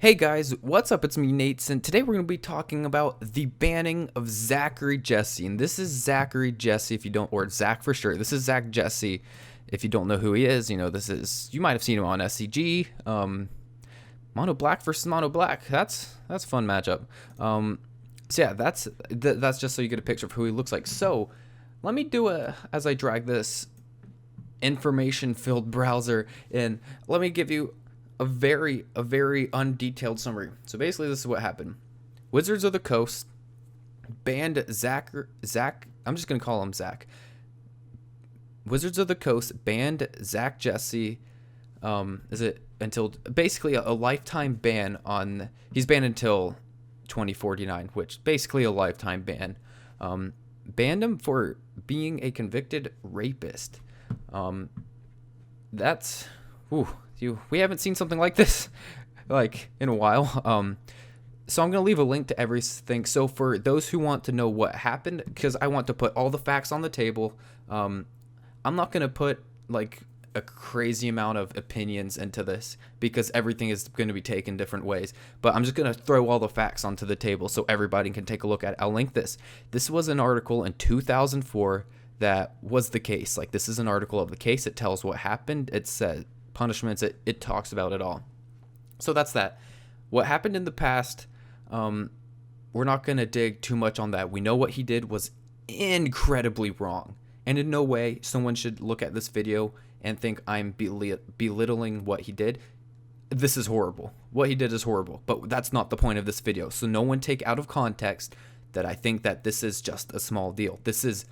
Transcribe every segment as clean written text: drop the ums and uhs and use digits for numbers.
Hey guys, what's up? It's me, Nate, and today we're going to be talking about the banning of Zachary Jesse. And this is Zachary Jesse, if you don't, or Zach for sure. This is Zach Jesse. If you don't know who he is, you might have seen him on SCG. Mono Black versus Mono Black. That's a fun matchup. So yeah, that's just so you get a picture of who he looks like. So let me as I drag this information-filled browser in, let me give you a very undetailed summary. So basically, this is what happened. Wizards of the Coast banned Zach. I'm just gonna call him Zach. Wizards of the Coast banned Zach Jesse. Is it until basically a lifetime ban on? He's banned until 2049, which basically a lifetime ban. Banned him for being a convicted rapist. That's. Ooh. We haven't seen something like this like in a while. So I'm going to leave a link to everything. So for those who want to know what happened, because I want to put all the facts on the table, I'm not going to put like a crazy amount of opinions into this because everything is going to be taken different ways. But I'm just going to throw all the facts onto the table so everybody can take a look at it. I'll link this. This was an article in 2004 that was the case. Like, this is an article of the case. It tells what happened. It says punishments. It talks about it all. So that's that. What happened in the past, we're not going to dig too much on that. We know what he did was incredibly wrong, and in no way someone should look at this video and think I'm belittling what he did. This is horrible. What he did is horrible, but that's not the point of this video. So no one take out of context that I think that this is just a small deal. This is,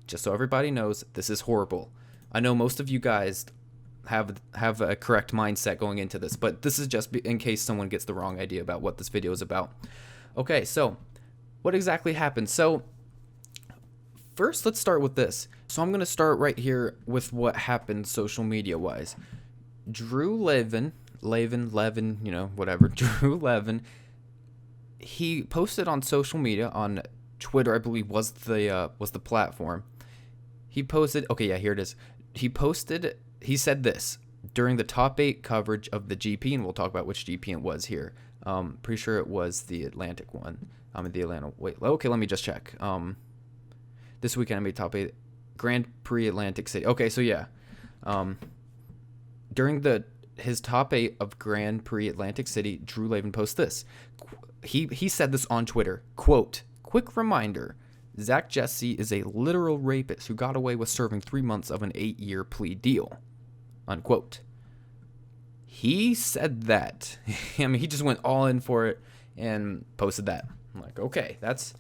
just so everybody knows, this is horrible. I know most of you guys have a correct mindset going into this, but this is just in case someone gets the wrong idea about what this video is about. Okay, so what exactly happened? So first, let's start with this. So I'm going to start right here with what happened social media wise. Drew Levin, whatever. Drew Levin, he posted on social media, on Twitter, I believe was the platform. He posted, okay, yeah, here it is. He said this during the top 8 coverage of the GP, and we'll talk about which GP it was here. Pretty sure it was the Atlantic one. The Atlanta. Wait, okay, let me just check. This weekend I made top 8 Grand Prix Atlantic City. Okay, so yeah. During his top 8 of Grand Prix Atlantic City, Drew Levin posts this. He said this on Twitter. Quote, "Quick reminder. Zach Jesse is a literal rapist who got away with serving 3 months of an 8-year plea deal." Unquote. He said that. I mean, he just went all in for it and posted that. I'm like, okay, that's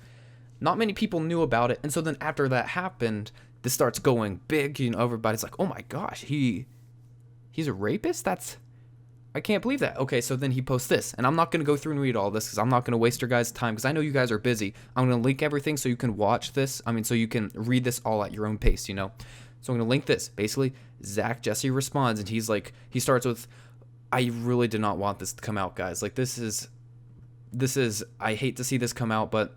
not many people knew about it. And so then after that happened, this starts going big. Everybody's like, oh my gosh, he's a rapist? I can't believe that. Okay, so then he posts this, and I'm not going to go through and read all this because I'm not going to waste your guys' time because I know you guys are busy. I'm going to link everything so you can watch this. So you can read this all at your own pace, So I'm going to link this. Basically, Zach Jesse responds, and he starts with, "I really did not want this to come out, guys. Like, this is, I hate to see this come out, but,"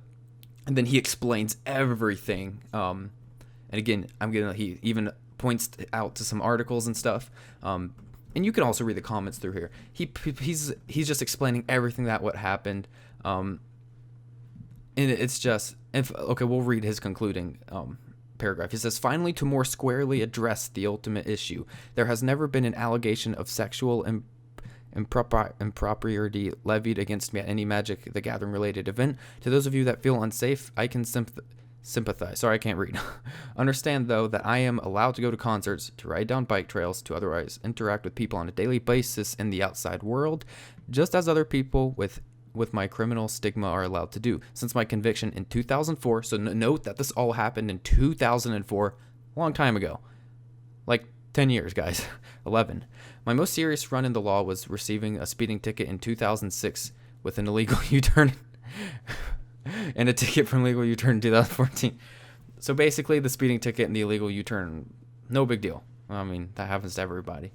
and then he explains everything. And again, he even points out to some articles and stuff. And you can also read the comments through here. He's just explaining everything that what happened. And it's just, okay, we'll read his concluding paragraph. He says, "Finally, to more squarely address the ultimate issue, there has never been an allegation of sexual impropriety levied against me at any Magic the Gathering related event. To those of you that feel unsafe, I can sympathize. Sorry, I can't read. Understand, though, that I am allowed to go to concerts, to ride down bike trails, to otherwise interact with people on a daily basis in the outside world, just as other people with my criminal stigma are allowed to do. Since my conviction in 2004, so note that this all happened in 2004, a long time ago. Like 10 years, guys. 11. My most serious run in the law was receiving a speeding ticket in 2006 with an illegal U-turn and a ticket from legal U-turn in 2014. So basically, the speeding ticket and the illegal U-turn, no big deal. That happens to everybody.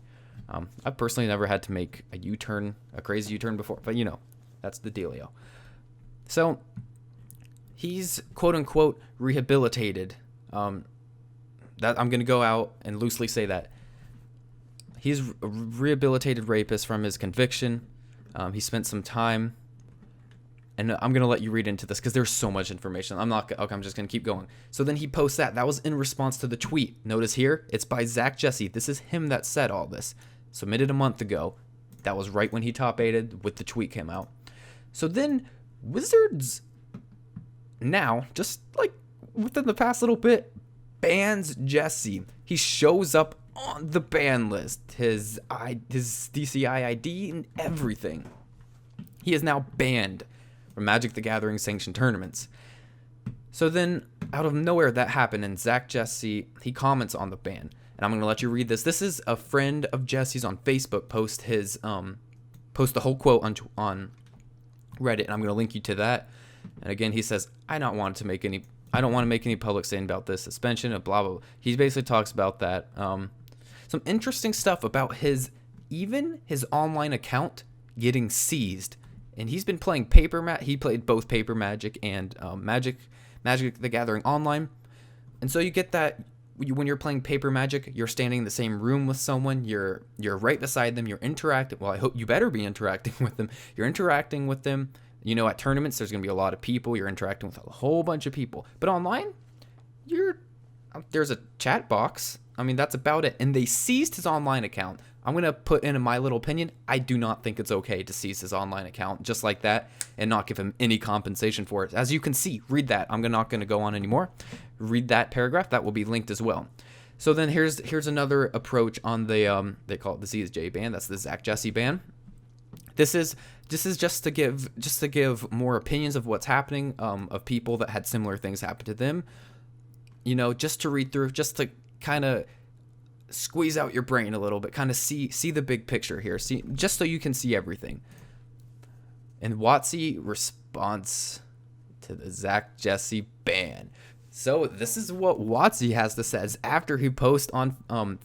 I've personally never had to make a U-turn, a crazy U-turn before, but that's the dealio. So he's quote unquote rehabilitated. That I'm going to go out and loosely say that he's a rehabilitated rapist from his conviction. He spent some time, and I'm gonna let you read into this because there's so much information. Okay, I'm just gonna keep going. So then he posts that. That was in response to the tweet. Notice here, it's by Zach Jesse. This is him that said all this. Submitted a month ago. That was right when he top 8'd with the tweet came out. So then Wizards now, just like within the past little bit, bans Jesse. He shows up on the ban list, his DCI ID and everything. He is now banned from Magic the Gathering sanctioned tournaments. So then, out of nowhere, that happened, and Zach Jesse, he comments on the ban, and I'm gonna let you read this. This is a friend of Jesse's on Facebook post the whole quote on Reddit, and I'm gonna link you to that. And again, he says, I don't want to make any public statement about this suspension of blah blah blah. He basically talks about that. Some interesting stuff about his online account getting seized, and he's been playing he played both Paper Magic and Magic the Gathering online, and so you get that when you're playing Paper Magic, you're standing in the same room with someone, you're right beside them, you're interacting. Well, I hope you better be interacting with them. You're interacting with them. You know, at tournaments, there's gonna be a lot of people. You're interacting with a whole bunch of people, but online, there's a chat box. I mean, that's about it. And they seized his online account. I'm going to put in my little opinion. I do not think it's okay to seize his online account just like that and not give him any compensation for it. As you can see, read that. I'm not going to go on anymore. Read that paragraph. That will be linked as well. So then here's another approach on the, they call it the ZSJ ban. That's the Zach Jesse ban. This is just to give more opinions of what's happening, of people that had similar things happen to them. You know, just to read through, just to kind of squeeze out your brain a little bit, kind of see the big picture here, just so you can see everything. And WotC responds to the Zach Jesse ban. So this is what WotC has to say after he posts on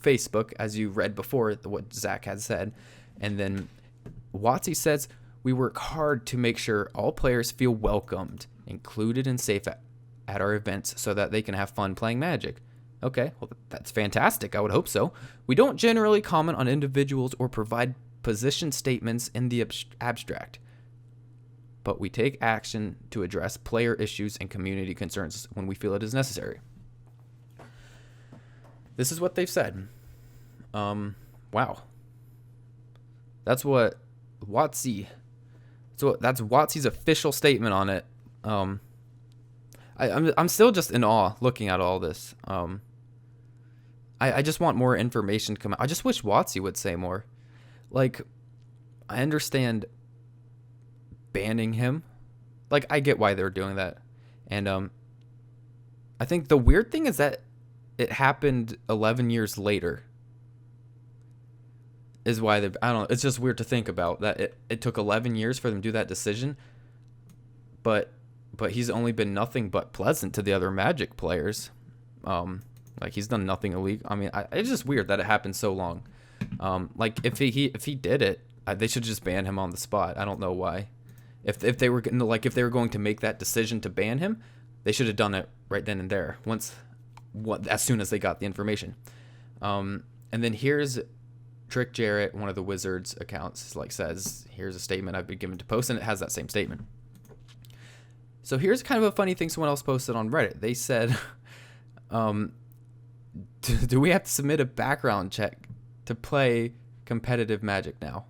Facebook, as you read before, what Zach had said. And then WotC says, we work hard to make sure all players feel welcomed, included, and safe at our events so that they can have fun playing Magic. Okay, well, that's fantastic. I would hope so. We don't generally comment on individuals or provide position statements in the abstract, but we take action to address player issues and community concerns when we feel it is necessary. This is what they've said. Wow. That's what WotC. So that's WotC's official statement on it. I'm still just in awe looking at all this. I just want more information to come out. I just wish WotC would say more. Like, I understand banning him. Like, I get why they're doing that. And I think the weird thing is that it happened 11 years later. Is why I don't know. It's just weird to think about that it took 11 years for them to do that decision. But he's only been nothing but pleasant to the other Magic players. Like, he's done nothing illegal. I mean, it's just weird that it happened so long. Like, if he did it, they should just ban him on the spot. I don't know why. If they were going to make that decision to ban him, they should have done it right then and there. As soon as they got the information. And then here's Trick Jarrett, one of the Wizards accounts, says, here's a statement I've been given to post, and it has that same statement. So here's kind of a funny thing someone else posted on Reddit. They said, do we have to submit a background check to play competitive Magic now,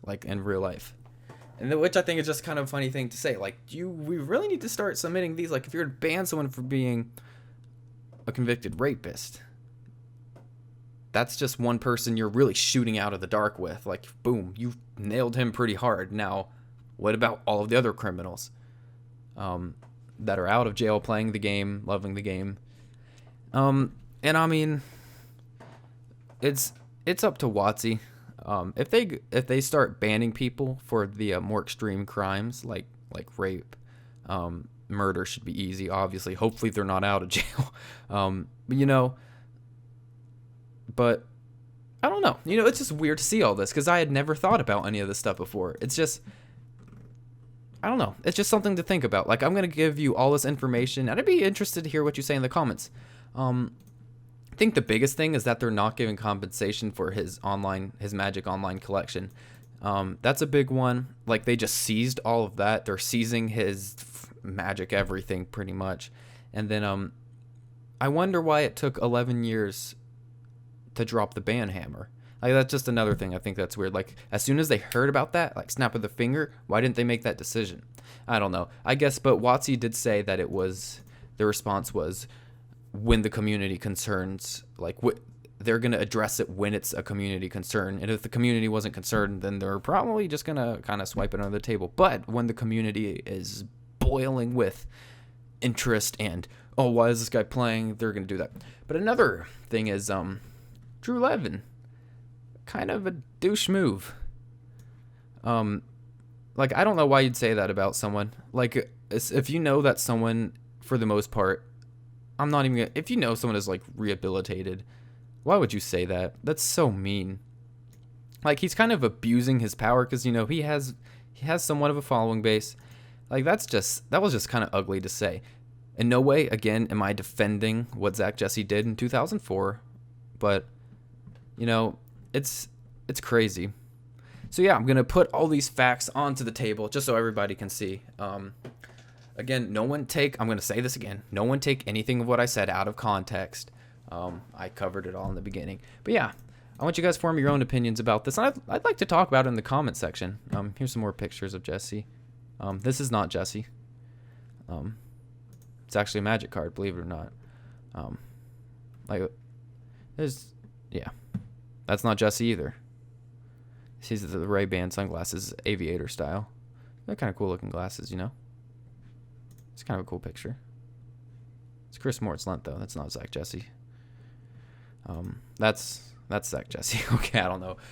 like in real life? And which I think is just kind of a funny thing to say. Like, we really need to start submitting these? Like, if you're to ban someone for being a convicted rapist, that's just one person you're really shooting out of the dark with. Like, boom, you nailed him pretty hard. Now, what about all of the other criminals that are out of jail, playing the game, loving the game? And I mean, it's up to WotC. If they start banning people for the more extreme crimes like rape, murder should be easy. Obviously, hopefully they're not out of jail. But I don't know. It's just weird to see all this because I had never thought about any of this stuff before. It's just, I don't know. It's just something to think about. Like, I'm going to give you all this information, and I'd be interested to hear what you say in the comments. I think the biggest thing is that they're not giving compensation for his Magic Online collection. That's a big one. Like, they just seized all of that. They're seizing his magic, everything, pretty much. And then I wonder why it took 11 years to drop the ban hammer. Like, that's just another thing I think that's weird. Like, as soon as they heard about that, like, snap of the finger, why didn't they make that decision? I don't know. I guess, but WotC did say that it was, the response was, when the community concerns, like, they're going to address it when it's a community concern. And if the community wasn't concerned, then they're probably just going to kind of swipe it under the table. But when the community is boiling with interest and, oh, why is this guy playing, they're going to do that. But another thing is, Drew Levin, kind of a douche move. Like, I don't know why you'd say that about someone. Like, if you know that someone, for the most part, I'm not even gonna, if you know someone is, like, rehabilitated, why would you say that? That's so mean. Like, he's kind of abusing his power because, you know, he has somewhat of a following base. Like, that was just kind of ugly to say. In no way, again, am I defending what Zach Jesse did in 2004, but, you know, it's crazy. So yeah, I'm gonna put all these facts onto the table just so everybody can see. Again, I'm gonna say this again, no one take anything of what I said out of context. I covered it all in the beginning. But yeah, I want you guys to form your own opinions about this. And I'd like to talk about it in the comment section. Here's some more pictures of Jesse. This is not Jesse. It's actually a magic card, believe it or not. Yeah, that's not Jesse either. These are the Ray-Ban sunglasses, aviator style. They're kind of cool looking glasses, you know? It's kind of a cool picture. It's Chris Mortzlent, though. That's not Zach Jesse. That's Zach Jesse. Okay, I don't know.